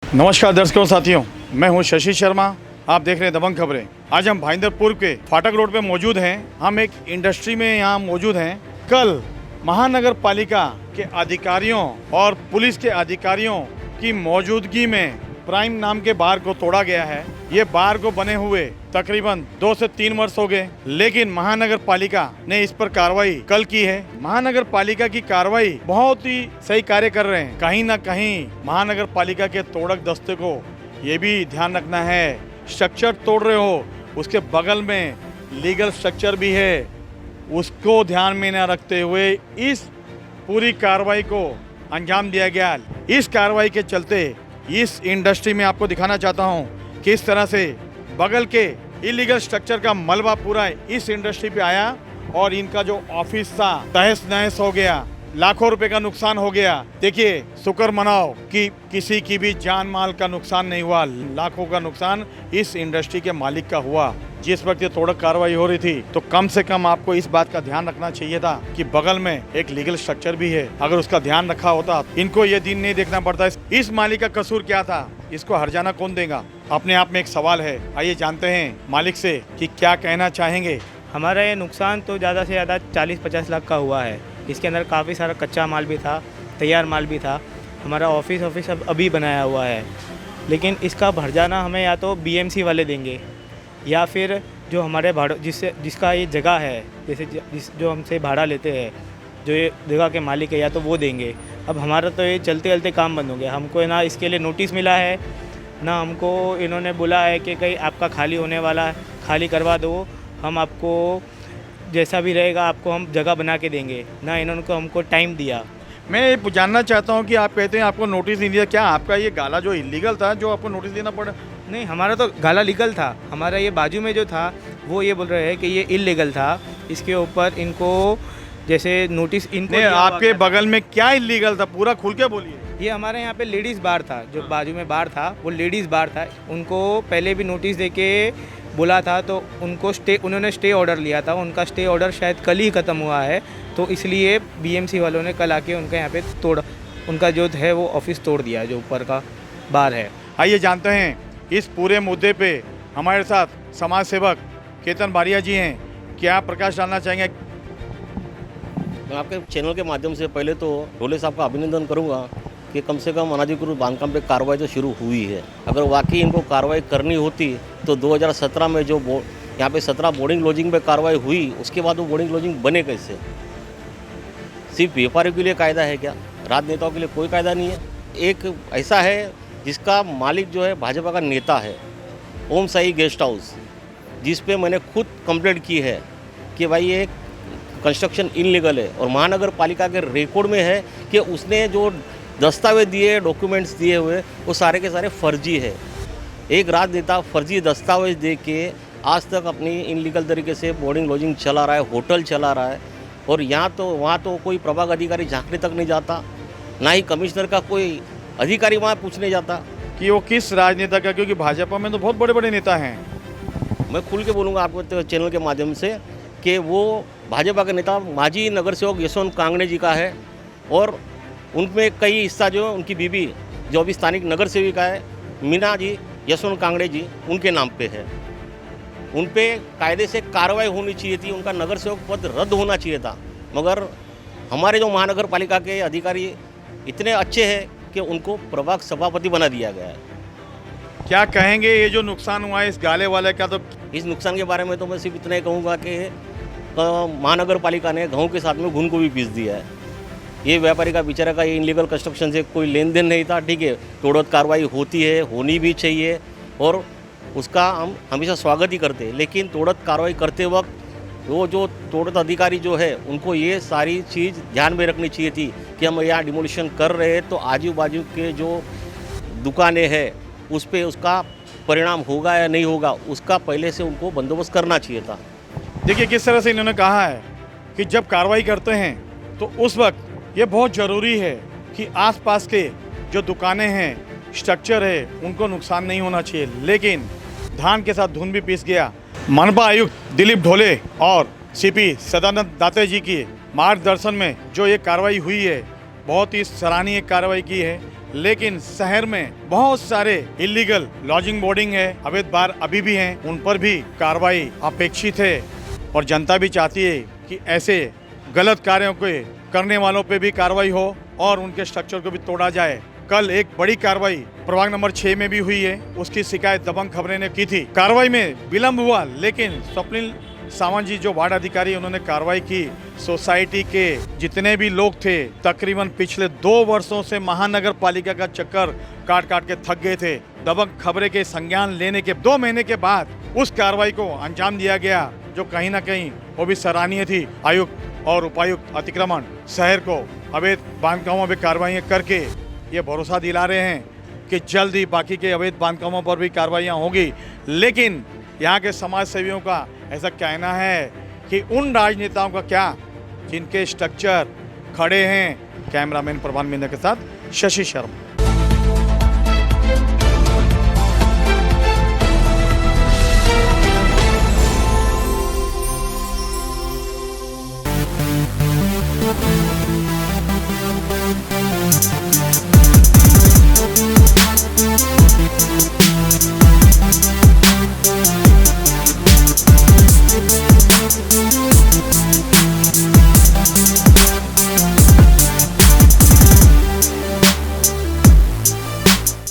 नमस्कार दर्शकों साथियों, मैं हूं शशि शर्मा। आप देख रहे हैं दबंग खबरें। आज हम भाईंदरपुर के फाटक रोड पे मौजूद हैं। हम एक इंडस्ट्री में यहाँ मौजूद हैं। कल महानगर पालिका के अधिकारियों और पुलिस के अधिकारियों की मौजूदगी में प्राइम नाम के बार को तोड़ा गया है। ये बार को बने हुए तकरीबन 2 से 3 वर्ष हो गए, लेकिन महानगर पालिका ने इस पर कार्रवाई कल की है। महानगर पालिका की कार्रवाई बहुत ही सही कार्य कर रहे हैं। कहीं ना कहीं महानगर पालिका के तोड़क दस्ते को ये भी ध्यान रखना है, स्ट्रक्चर तोड़ रहे हो उसके बगल में लीगल स्ट्रक्चर भी है, उसको ध्यान में न रखते हुए इस पूरी कार्रवाई को अंजाम दिया गया। इस कार्रवाई के चलते इस इंडस्ट्री में आपको दिखाना चाहता हूँ किस तरह से बगल के इलीगल स्ट्रक्चर का मलबा पूरा इस इंडस्ट्री पे आया और इनका जो ऑफिस था तहस नहस हो गया, लाखों रुपए का नुकसान हो गया। देखिए, शुक्र मनाओ कि किसी की भी जान माल का नुकसान नहीं हुआ, लाखों का नुकसान इस इंडस्ट्री के मालिक का हुआ। जिस वक्त ये तोड़क कार्रवाई हो रही थी तो कम से कम आपको इस बात का ध्यान रखना चाहिए था कि बगल में एक लीगल स्ट्रक्चर भी है। अगर उसका ध्यान रखा होता, इनको ये दिन नहीं देखना पड़ता। इस मालिक का कसूर क्या था, इसको हर्जाना कौन देगा, अपने आप में एक सवाल है। आइए जानते हैं मालिक से कि क्या कहना चाहेंगे। हमारा ये नुकसान तो ज़्यादा से ज़्यादा 40-50 लाख का हुआ है। इसके अंदर काफ़ी सारा कच्चा माल भी था, तैयार माल भी था। हमारा ऑफिस अभी बनाया हुआ है, लेकिन इसका भरजाना हमें या तो बीएमसी वाले देंगे या फिर जो हमारे जिसका ये जगह है, जैसे जो हमसे भाड़ा लेते हैं, जो ये जगह के मालिक है, या तो वो देंगे। अब हमारा तो ये चलते चलते काम बंद हो गया। हमको ना इसके लिए नोटिस मिला है, ना हमको इन्होंने बोला है कि कहीं आपका खाली होने वाला है, खाली करवा दो, हम आपको जैसा भी रहेगा आपको हम जगह बना के देंगे। ना इन्होंने हमको टाइम दिया। मैं ये जानना चाहता हूँ कि आप कहते हैं आपको नोटिस नहीं दिया, क्या आपका ये गाला जो इलीगल था जो आपको नोटिस देना पड़ा? नहीं, हमारा तो गाला लीगल था। हमारा ये बाजू में जो था वो ये बोल रहे हैं कि ये इलीगल था। इसके ऊपर इनको जैसे नोटिस इनको आपके बगल में क्या इलीगल था, पूरा खुल के बोलिए। ये हमारे यहाँ पे लेडीज़ बार था, जो बाजू में बार था वो लेडीज़ बार था। उनको पहले भी नोटिस देके बोला था तो उन्होंने स्टे ऑर्डर लिया था। उनका स्टे ऑर्डर शायद कल ही ख़त्म हुआ है, तो इसलिए बीएमसी वालों ने कल आके उनके यहाँ पे उनका जो है वो ऑफिस तोड़ दिया, जो ऊपर का बार है। आइए जानते हैं इस पूरे मुद्दे पे हमारे साथ समाज सेवक केतन बारिया जी हैं। क्या प्रकाश डालना चाहेंगे? मैं आपके चैनल के माध्यम से पहले तो ढोले साहब का अभिनंदन करूंगा कि कम से कम अनाधिकृत बांधकाम पे कार्रवाई तो शुरू हुई है। अगर वाकई इनको कार्रवाई करनी होती तो 2017 में जो यहाँ पे 17 बोर्डिंग लॉजिंग पे कार्रवाई हुई, उसके बाद वो बोर्डिंग लॉजिंग बने कैसे? सिर्फ व्यापारियों के लिए कायदा है क्या? राजनेताओं के लिए कोई कायदा नहीं है। एक ऐसा है जिसका मालिक जो है भाजपा का नेता है, ओम साई गेस्ट हाउस, जिस पे मैंने खुद कंप्लेंट की है कि भाई ये कंस्ट्रक्शन इनलीगल है, और महानगर पालिका के रिकॉर्ड में है कि उसने जो दस्तावेज दिए, डॉक्यूमेंट्स दिए हुए, वो सारे के सारे फर्जी है। एक राजनेता फर्जी दस्तावेज दे के आज तक अपनी इनलीगल तरीके से बोर्डिंग लॉजिंग चला रहा है, होटल चला रहा है, और यहाँ तो वहाँ तो कोई प्रभाग अधिकारी झांकने तक नहीं जाता, ना ही कमिश्नर का कोई अधिकारी वहाँ पूछने जाता कि वो किस राजनेता का, क्योंकि भाजपा में तो बहुत बड़े बड़े नेता हैं। मैं खुल के बोलूँगा आपको चैनल के माध्यम से कि वो भाजपा के नेता माजी नगर सेवक यशवंत कांगड़े जी का है, और उनमें कई हिस्सा जो उनकी बीबी जो अभी स्थानिक नगर सेविका है मीना जी यशवंत कांगड़े जी, उनके नाम पे है। उन पे कायदे से कार्रवाई होनी चाहिए थी, उनका नगर सेवक पद रद्द होना चाहिए था। मगर हमारे जो महानगर पालिका के अधिकारी इतने अच्छे हैं कि उनको प्रभाग सभापति बना दिया गया है। क्या कहेंगे ये जो नुकसान हुआ है इस गाले वाले का? तो इस नुकसान के बारे में तो मैं सिर्फ इतना ही कहूँगा कि महानगर पालिका ने गेहूँ के साथ में घुन को भी पीस दिया है। ये व्यापारी का बेचारा का ये इनलीगल कंस्ट्रक्शन से कोई लेन देन नहीं था, ठीक है। तोड़त कार्रवाई होती है, होनी भी चाहिए, और उसका हम हमेशा स्वागत ही करते हैं। लेकिन तोड़त कार्रवाई करते वक्त वो जो तोड़त अधिकारी जो है उनको ये सारी चीज़ ध्यान में रखनी चाहिए थी कि हम यहाँ डिमोलिशन कर रहे हैं तो आजू बाजू के जो दुकानें हैं उस पर उसका परिणाम होगा या नहीं होगा, उसका पहले से उनको बंदोबस्त करना चाहिए था। देखिए किस तरह से इन्होंने कहा है कि जब कार्रवाई करते हैं तो उस वक्त ये बहुत ज़रूरी है कि आसपास के जो दुकानें हैं, स्ट्रक्चर है, उनको नुकसान नहीं होना चाहिए। लेकिन धान के साथ धुन भी पीस गया। मनपा आयुक्त दिलीप ढोले और सीपी सदानंद दाते जी की मार्गदर्शन में जो ये कार्रवाई हुई है, बहुत ही सराहनीय कार्रवाई की है। लेकिन शहर में बहुत सारे इलीगल लॉजिंग बोर्डिंग है, अवैध बार अभी भी हैं, उन पर भी कार्रवाई अपेक्षित है और जनता भी चाहती है कि ऐसे गलत कार्यों को करने वालों पे भी कार्रवाई हो और उनके स्ट्रक्चर को भी तोड़ा जाए। कल एक बड़ी कार्रवाई प्रभाग नंबर 6 में भी हुई है, उसकी शिकायत दबंग खबरें ने की थी। कार्रवाई में विलंब हुआ, लेकिन स्वप्निल सावंत जी जो वार्ड अधिकारी उन्होंने कार्रवाई की। सोसाइटी के जितने भी लोग थे तकरीबन पिछले 2 वर्षों से महानगर पालिका का चक्कर काट काट के थक गए थे। दबंग खबरें के संज्ञान लेने के 2 महीने के बाद उस कार्रवाई को अंजाम दिया गया, जो कहीं ना कहीं वो भी सराहनीय थी। आयुक्त और उपायुक्त अतिक्रमण शहर को अवैध बांधकामों पर कार्रवाई करके ये भरोसा दिला रहे हैं कि जल्द ही बाकी के अवैध बांधकामों पर भी कार्रवाइयाँ होगी। लेकिन यहाँ के समाज सेवियों का ऐसा कहना है कि उन राजनेताओं का क्या जिनके स्ट्रक्चर खड़े हैं। कैमरामैन प्रभान मिंदा के साथ शशि शर्मा।